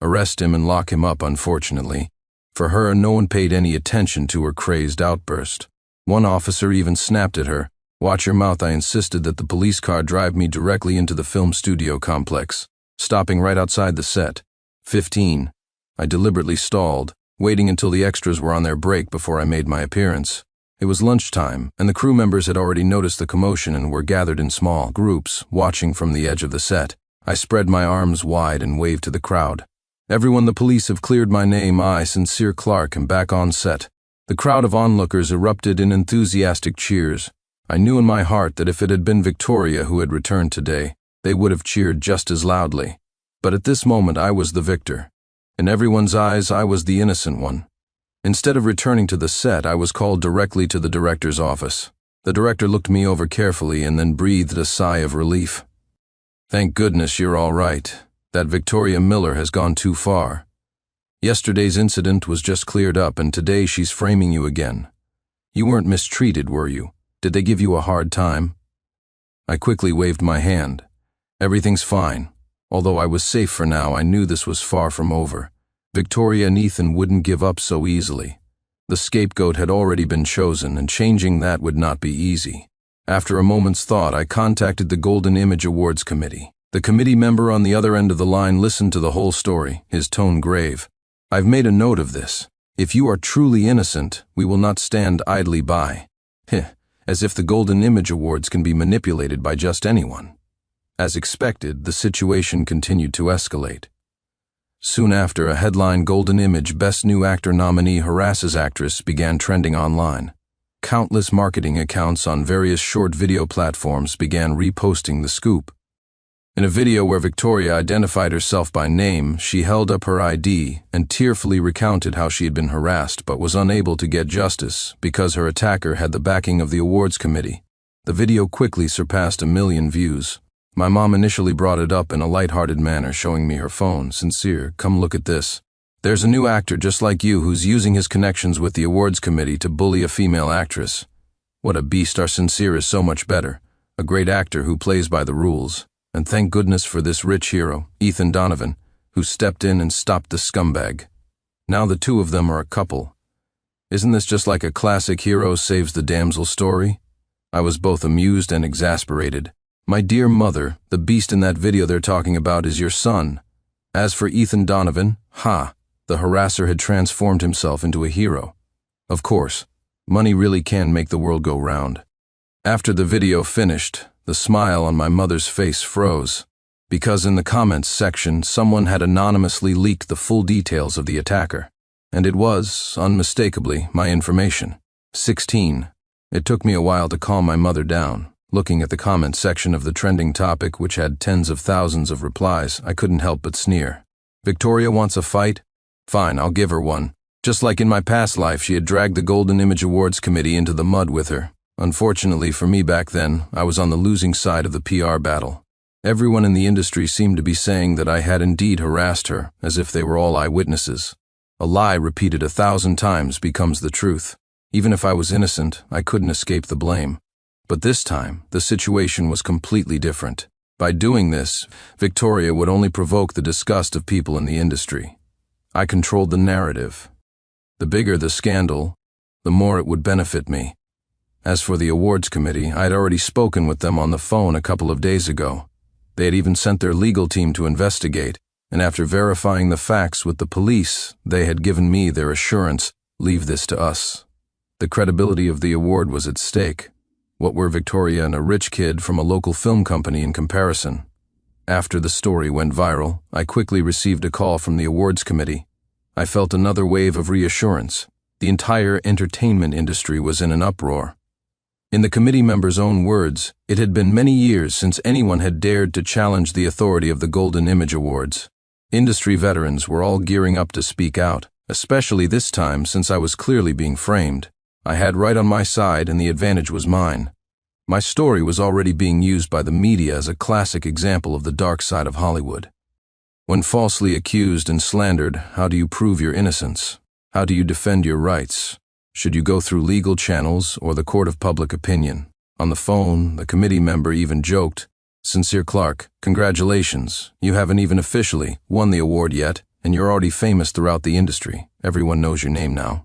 Arrest him and lock him up, unfortunately." For her, no one paid any attention to her crazed outburst. One officer even snapped at her. "Watch your mouth," I insisted that the police car drive me directly into the film studio complex, stopping right outside the set. 15. I deliberately stalled, waiting until the extras were on their break before I made my appearance. It was lunchtime, and the crew members had already noticed the commotion and were gathered in small groups, watching from the edge of the set. I spread my arms wide and waved to the crowd. "Everyone, the police have cleared my name. I, Sincere Clark, am back on set." The crowd of onlookers erupted in enthusiastic cheers. I knew in my heart that if it had been Victoria who had returned today, they would have cheered just as loudly. But at this moment I was the victor. In everyone's eyes, I was the innocent one. Instead of returning to the set, I was called directly to the director's office. The director looked me over carefully and then breathed a sigh of relief. "Thank goodness you're all right. That Victoria Miller has gone too far. Yesterday's incident was just cleared up, and today she's framing you again. You weren't mistreated, were you? Did they give you a hard time?" I quickly waved my hand. "Everything's fine." Although I was safe for now, I knew this was far from over. Victoria and Ethan wouldn't give up so easily. The scapegoat had already been chosen, and changing that would not be easy. After a moment's thought, I contacted the Golden Image Awards Committee. The committee member on the other end of the line listened to the whole story, his tone grave. "I've made a note of this. If you are truly innocent, we will not stand idly by." As if the Golden Image Awards can be manipulated by just anyone. As expected, the situation continued to escalate. Soon after, a headline Golden Image Best New Actor nominee harasses actress began trending online. Countless marketing accounts on various short video platforms began reposting the scoop. In a video where Victoria identified herself by name, she held up her ID and tearfully recounted how she had been harassed but was unable to get justice because her attacker had the backing of the awards committee. The video quickly surpassed 1 million views. My mom initially brought it up in a light-hearted manner, showing me her phone. Sincere, come look at this. There's a new actor just like you who's using his connections with the awards committee to bully a female actress. What a beast. Our Sincere is so much better. A great actor who plays by the rules. And thank goodness for this rich hero, Ethan Donovan, who stepped in and stopped the scumbag. Now the two of them are a couple. Isn't this just like a classic hero saves the damsel story? I was both amused and exasperated. My dear mother, the beast in that video they're talking about is your son. As for Ethan Donovan, the harasser had transformed himself into a hero. Of course, money really can make the world go round. After the video finished, the smile on my mother's face froze, because in the comments section someone had anonymously leaked the full details of the attacker. And it was, unmistakably, my information. 16. It took me a while to calm my mother down. Looking at the comment section of the trending topic, which had tens of thousands of replies, I couldn't help but sneer. Victoria wants a fight? Fine, I'll give her one. Just like in my past life, she had dragged the Golden Image Awards committee into the mud with her. Unfortunately for me back then, I was on the losing side of the PR battle. Everyone in the industry seemed to be saying that I had indeed harassed her, as if they were all eyewitnesses. A lie repeated 1,000 times becomes the truth. Even if I was innocent, I couldn't escape the blame. But this time, the situation was completely different. By doing this, Victoria would only provoke the disgust of people in the industry. I controlled the narrative. The bigger the scandal, the more it would benefit me. As for the awards committee, I had already spoken with them on the phone a couple of days ago. They had even sent their legal team to investigate, and after verifying the facts with the police, they had given me their assurance, leave this to us. The credibility of the award was at stake. What were Victoria and a rich kid from a local film company in comparison? After the story went viral, I quickly received a call from the awards committee. I felt another wave of reassurance. The entire entertainment industry was in an uproar. In the committee members' own words, it had been many years since anyone had dared to challenge the authority of the Golden Image Awards. Industry veterans were all gearing up to speak out, especially this time since I was clearly being framed. I had right on my side and the advantage was mine. My story was already being used by the media as a classic example of the dark side of Hollywood. When falsely accused and slandered, how do you prove your innocence? How do you defend your rights? Should you go through legal channels or the court of public opinion? On the phone, the committee member even joked, "Sincere Clark, congratulations. You haven't even officially won the award yet, and you're already famous throughout the industry. Everyone knows your name now."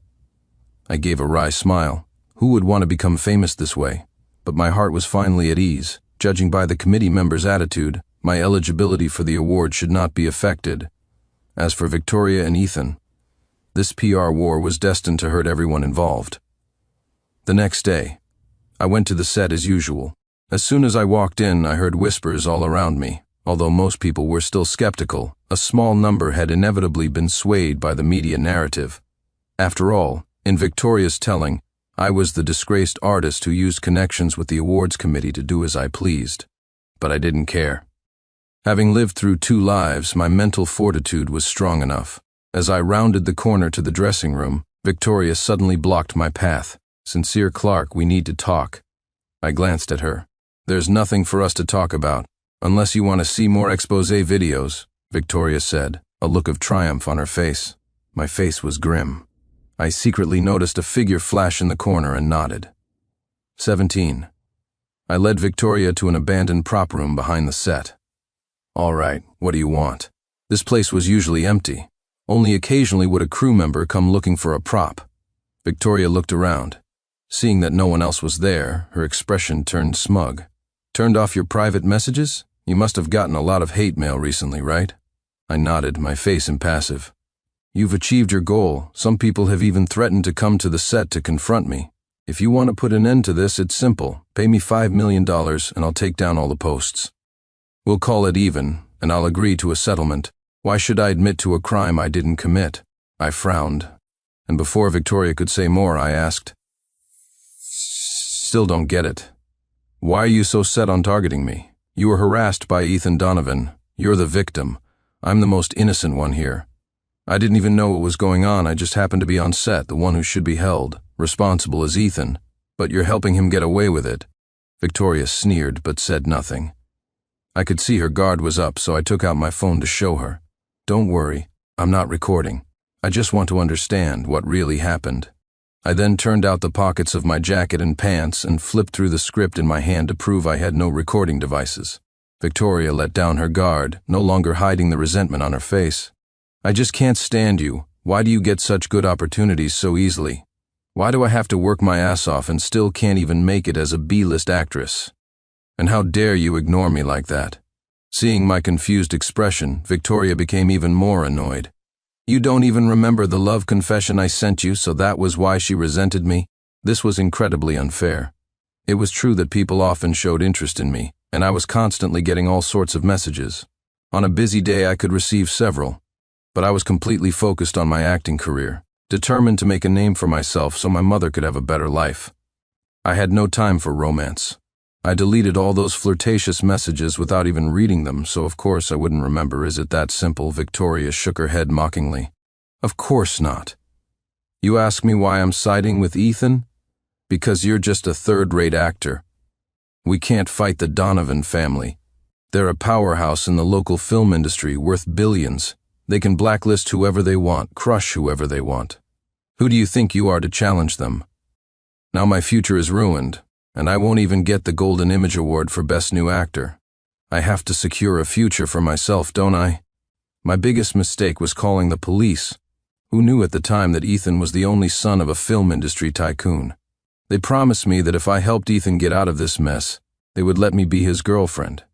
I gave a wry smile. Who would want to become famous this way? But my heart was finally at ease. Judging by the committee members' attitude, my eligibility for the award should not be affected. As for Victoria and Ethan, this PR war was destined to hurt everyone involved. The next day, I went to the set as usual. As soon as I walked in, I heard whispers all around me. Although most people were still skeptical, a small number had inevitably been swayed by the media narrative. After all, in Victoria's telling, I was the disgraced artist who used connections with the awards committee to do as I pleased. But I didn't care. Having lived through 2 lives, my mental fortitude was strong enough. As I rounded the corner to the dressing room, Victoria suddenly blocked my path. "Sincere Clark, we need to talk." I glanced at her. "There's nothing for us to talk about, unless you want to see more expose videos," Victoria said, a look of triumph on her face. My face was grim. I secretly noticed a figure flash in the corner and nodded. 17. I led Victoria to an abandoned prop room behind the set. "All right, what do you want?" This place was usually empty. Only occasionally would a crew member come looking for a prop. Victoria looked around. Seeing that no one else was there, her expression turned smug. "Turned off your private messages? You must have gotten a lot of hate mail recently, right?" I nodded, my face impassive. "You've achieved your goal. Some people have even threatened to come to the set to confront me. If you want to put an end to this, it's simple. Pay me $5 million and I'll take down all the posts. We'll call it even, and I'll agree to a settlement. Why should I admit to a crime I didn't commit?" I frowned, and before Victoria could say more, I asked, "Still don't get it. Why are you so set on targeting me? You were harassed by Ethan Donovan. You're the victim. I'm the most innocent one here. I didn't even know what was going on. I just happened to be on set, the one who should be held responsible is Ethan, but you're helping him get away with it." Victoria sneered but said nothing. I could see her guard was up, so I took out my phone to show her. Don't worry, I'm not recording. I just want to understand what really happened. I then turned out the pockets of my jacket and pants and flipped through the script in my hand to prove I had no recording devices. Victoria let down her guard, no longer hiding the resentment on her face. I just can't stand you. Why do you get such good opportunities so easily? Why do I have to work my ass off and still can't even make it as a B-list actress? And how dare you ignore me like that? Seeing my confused expression, Victoria became even more annoyed. You don't even remember the love confession I sent you, so that was why she resented me? This was incredibly unfair. It was true that people often showed interest in me, and I was constantly getting all sorts of messages. On a busy day I could receive several, but I was completely focused on my acting career, determined to make a name for myself so my mother could have a better life. I had no time for romance. I deleted all those flirtatious messages without even reading them, so of course I wouldn't remember. Is it that simple? Victoria shook her head mockingly. Of course not. You ask me why I'm siding with Ethan? Because you're just a third-rate actor. We can't fight the Donovan family. They're a powerhouse in the local film industry, worth billions. They can blacklist whoever they want, crush whoever they want. Who do you think you are to challenge them? Now my future is ruined, and I won't even get the Golden Image Award for Best New Actor. I have to secure a future for myself, don't I? My biggest mistake was calling the police. Who knew at the time that Ethan was the only son of a film industry tycoon? They promised me that if I helped Ethan get out of this mess, they would let me be his girlfriend.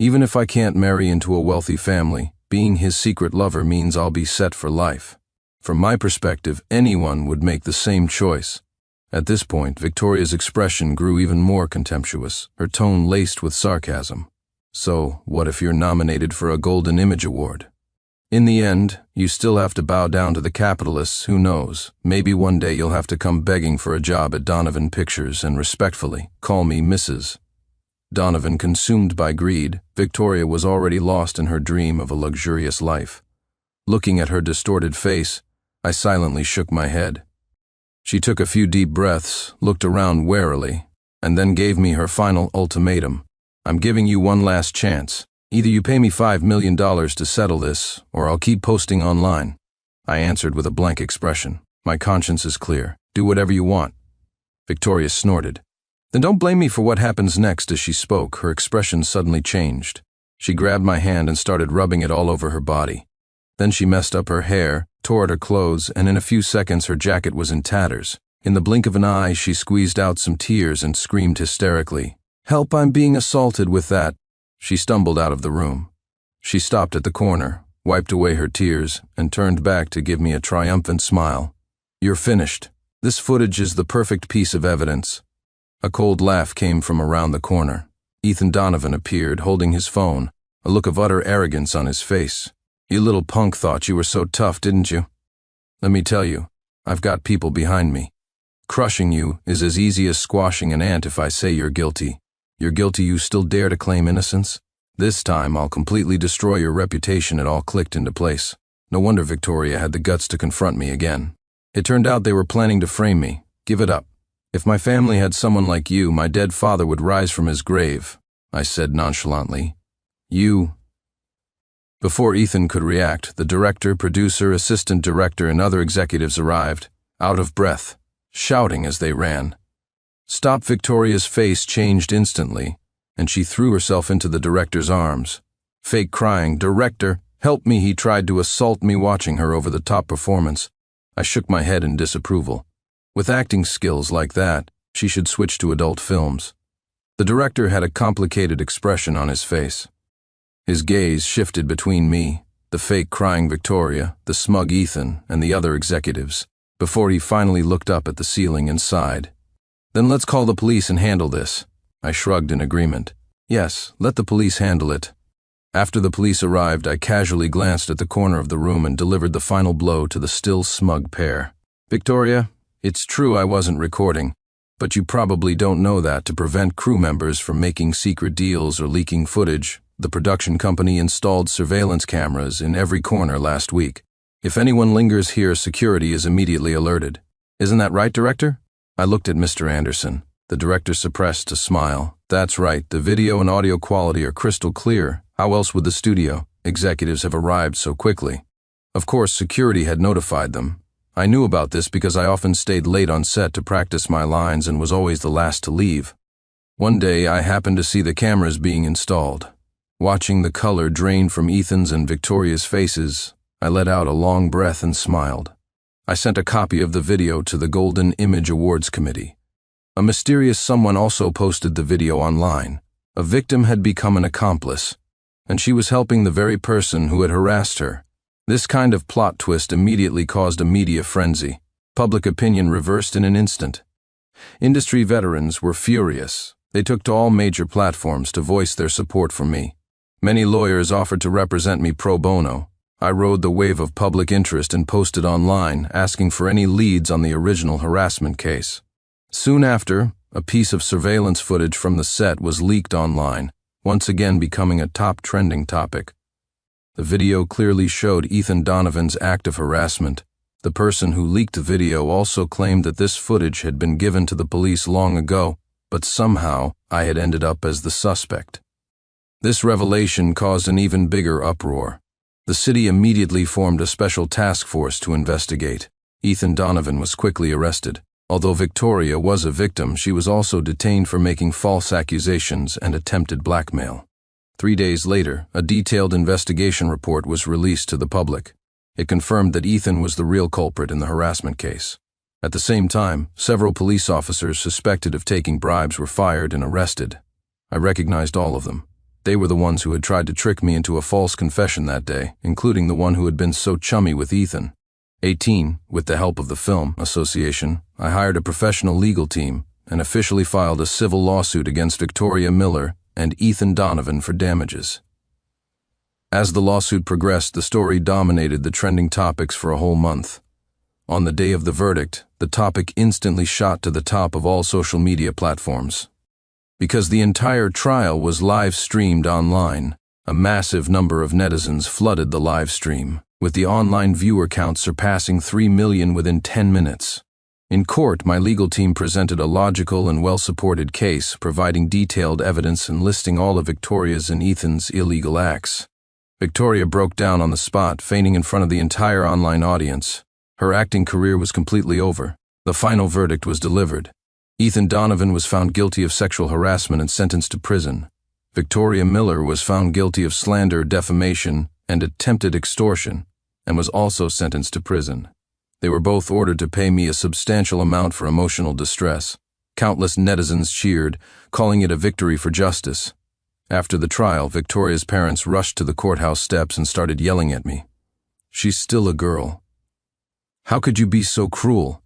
Even if I can't marry into a wealthy family, being his secret lover means I'll be set for life. From my perspective, anyone would make the same choice. At this point, Victoria's expression grew even more contemptuous, her tone laced with sarcasm. So, what if you're nominated for a Golden Image Award? In the end, you still have to bow down to the capitalists. Who knows? Maybe one day you'll have to come begging for a job at Donovan Pictures and respectfully call me Mrs. Donovan. Consumed by greed, Victoria was already lost in her dream of a luxurious life. Looking at her distorted face, I silently shook my head. She took a few deep breaths, looked around warily, and then gave me her final ultimatum. I'm giving you one last chance. Either you pay me $5 million to settle this, or I'll keep posting online. I answered with a blank expression. My conscience is clear. Do whatever you want. Victoria snorted. Then don't blame me for what happens next. As she spoke, her expression suddenly changed. She grabbed my hand and started rubbing it all over her body. Then she messed up her hair, tore at her clothes, and in a few seconds her jacket was in tatters. In the blink of an eye, she squeezed out some tears and screamed hysterically, "Help, I'm being assaulted!" With that, she stumbled out of the room. She stopped at the corner, wiped away her tears, and turned back to give me a triumphant smile. "You're finished. This footage is the perfect piece of evidence." A cold laugh came from around the corner. Ethan Donovan appeared, holding his phone, a look of utter arrogance on his face. "You little punk thought you were so tough, didn't you? Let me tell you, I've got people behind me. Crushing you is as easy as squashing an ant. If I say you're guilty, you're guilty. You still dare to claim innocence? This time I'll completely destroy your reputation." It all clicked into place. No wonder Victoria had the guts to confront me again. It turned out they were planning to frame me. Give it up. If my family had someone like you, my dead father would rise from his grave, I said nonchalantly. You... Before Ethan could react, the director, producer, assistant director, and other executives arrived, out of breath, shouting as they ran. "Stop!" Victoria's face changed instantly, and she threw herself into the director's arms. Fake crying, "Director, help me!" He tried to assault me. Watching her over-the-top performance, I shook my head in disapproval. With acting skills like that, she should switch to adult films. The director had a complicated expression on his face. His gaze shifted between me, the fake crying Victoria, the smug Ethan, and the other executives, before he finally looked up at the ceiling and sighed. "Then let's call the police and handle this." I shrugged in agreement. "Yes, let the police handle it." After the police arrived, I casually glanced at the corner of the room and delivered the final blow to the still smug pair. "Victoria, it's true I wasn't recording, but you probably don't know that to prevent crew members from making secret deals or leaking footage, the production company installed surveillance cameras in every corner last week. If anyone lingers here, security is immediately alerted. Isn't that right, Director?" I looked at Mr. Anderson. The director suppressed a smile. That's right, the video and audio quality are crystal clear. How else would the studio executives have arrived so quickly? Of course, security had notified them. I knew about this because I often stayed late on set to practice my lines and was always the last to leave. One day, I happened to see the cameras being installed. Watching the color drain from Ethan's and Victoria's faces, I let out a long breath and smiled. I sent a copy of the video to the Golden Image Awards Committee. A mysterious someone also posted the video online. A victim had become an accomplice, and she was helping the very person who had harassed her. This kind of plot twist immediately caused a media frenzy. Public opinion reversed in an instant. Industry veterans were furious. They took to all major platforms to voice their support for me. Many lawyers offered to represent me pro bono. I rode the wave of public interest and posted online, asking for any leads on the original harassment case. Soon after, a piece of surveillance footage from the set was leaked online, once again becoming a top trending topic. The video clearly showed Ethan Donovan's act of harassment. The person who leaked the video also claimed that this footage had been given to the police long ago, but somehow I had ended up as the suspect. This revelation caused an even bigger uproar. The city immediately formed a special task force to investigate. Ethan Donovan was quickly arrested. Although Victoria was a victim, she was also detained for making false accusations and attempted blackmail. 3 days later, a detailed investigation report was released to the public. It confirmed that Ethan was the real culprit in the harassment case. At the same time, several police officers suspected of taking bribes were fired and arrested. I recognized all of them. They were the ones who had tried to trick me into a false confession that day, including the one who had been so chummy with Ethan. 18, with the help of the Film Association, I hired a professional legal team and officially filed a civil lawsuit against Victoria Miller and Ethan Donovan for damages. As the lawsuit progressed, the story dominated the trending topics for a whole month. On the day of the verdict, the topic instantly shot to the top of all social media platforms. Because the entire trial was live-streamed online, a massive number of netizens flooded the live stream, with the online viewer count surpassing 3 million within 10 minutes. In court, my legal team presented a logical and well-supported case, providing detailed evidence and listing all of Victoria's and Ethan's illegal acts. Victoria broke down on the spot, fainting in front of the entire online audience. Her acting career was completely over. The final verdict was delivered. Ethan Donovan was found guilty of sexual harassment and sentenced to prison. Victoria Miller was found guilty of slander, defamation, and attempted extortion, and was also sentenced to prison. They were both ordered to pay me a substantial amount for emotional distress. Countless netizens cheered, calling it a victory for justice. After the trial, Victoria's parents rushed to the courthouse steps and started yelling at me. "She's still a girl. How could you be so cruel?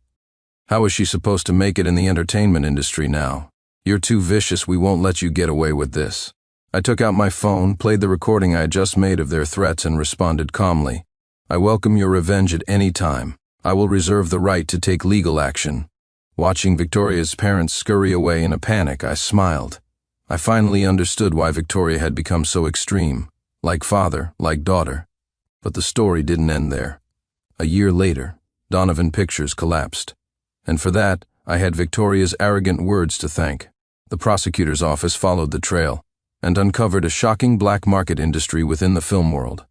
How is she supposed to make it in the entertainment industry now? You're too vicious, we won't let you get away with this." I took out my phone, played the recording I had just made of their threats, and responded calmly, "I welcome your revenge at any time. I will reserve the right to take legal action." Watching Victoria's parents scurry away in a panic, I smiled. I finally understood why Victoria had become so extreme, like father, like daughter. But the story didn't end there. A year later, Donovan Pictures collapsed. And for that, I had Victoria's arrogant words to thank. The prosecutor's office followed the trail and uncovered a shocking black market industry within the film world.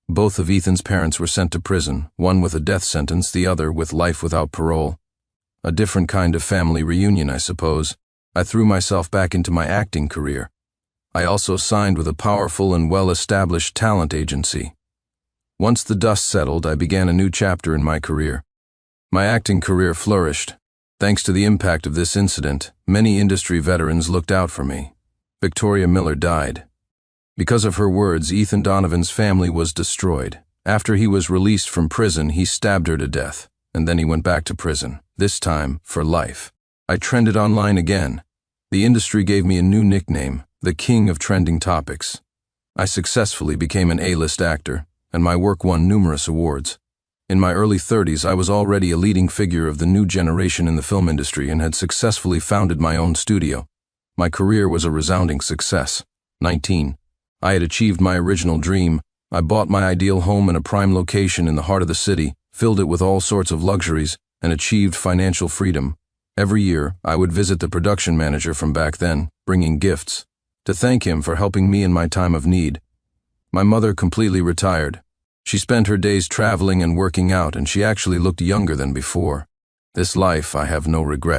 Both of Ethan's parents were sent to prison, one with a death sentence, the other with life without parole. A different kind of family reunion, I suppose. I threw myself back into my acting career. I also signed with a powerful and well-established talent agency. Once the dust settled, I began a new chapter in my career. My acting career flourished. Thanks to the impact of this incident, many industry veterans looked out for me. Victoria Miller died. Because of her words, Ethan Donovan's family was destroyed. After he was released from prison, he stabbed her to death, and then he went back to prison, this time for life. I trended online again. The industry gave me a new nickname, the King of Trending Topics. I successfully became an A-list actor, and my work won numerous awards. In my early 30s, I was already a leading figure of the new generation in the film industry and had successfully founded my own studio. My career was a resounding success. 19. I had achieved my original dream. I bought my ideal home in a prime location in the heart of the city, filled it with all sorts of luxuries, and achieved financial freedom. Every year, I would visit the production manager from back then, bringing gifts, to thank him for helping me in my time of need. My mother completely retired. She spent her days traveling and working out, and she actually looked younger than before. This life, I have no regrets.